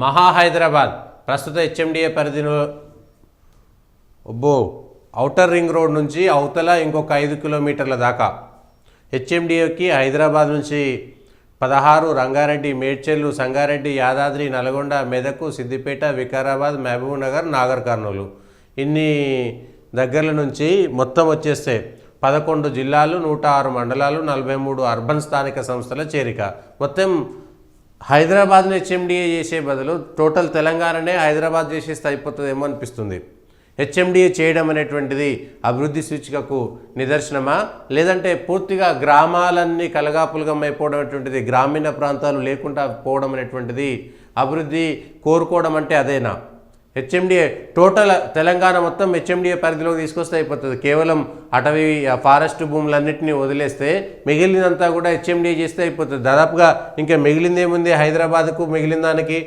మహా హైదరాబాద్ ప్రస్తుత హెచ్ఎండిఏ పరిధిలో ఔటర్ రింగ్ రోడ్ నుంచి అవతల ఇంకొక 5 కిలోమీటర్ల దాకా హెచ్ఎండిఏకి హైదరాబాద్ నుంచి 16 రంగారెడ్డి, మేడ్చల్, సంగారెడ్డి, యాదాద్రి, నల్గొండ, మెదక్, సిద్దిపేట, వికారాబాద్, మహబూబ్ నగర్, నాగర్ కర్నూలు ఇన్ని దగ్గరల నుంచి మొత్తం వచ్చేస్తే 11 జిల్లాలు, 106 మండలాలు, 43 అర్బన్ స్థానిక సంస్థల చేరిక. మొత్తం హైదరాబాద్ని హెచ్ఎండిఏ చేసే బదులు టోటల్ తెలంగాణనే హైదరాబాద్ చేసేస్తే అయిపోతుందేమో అనిపిస్తుంది. హెచ్ఎండిఏ చేయడం అనేటువంటిది అభివృద్ధి సూచికకు నిదర్శనమా, లేదంటే పూర్తిగా గ్రామాలన్నీ కలగాపులగం అయిపోవడం అనేటువంటిది, గ్రామీణ ప్రాంతాలు లేకుండా పోవడం అనేటువంటిది అభివృద్ధి కోరుకోవడం అంటే అదేనా? హెచ్ఎండిఏ టోటల్ తెలంగాణ మొత్తం హెచ్ఎండిఏ పరిధిలోకి తీసుకొస్తే అయిపోతుంది. కేవలం అటవీ ఫారెస్ట్ భూములన్నింటినీ వదిలేస్తే మిగిలినంతా కూడా హెచ్ఎండిఏ చేస్తే అయిపోతుంది. దాదాపుగా ఇంకా మిగిలిందేముంది? హైదరాబాద్కు మిగిలిన దానికి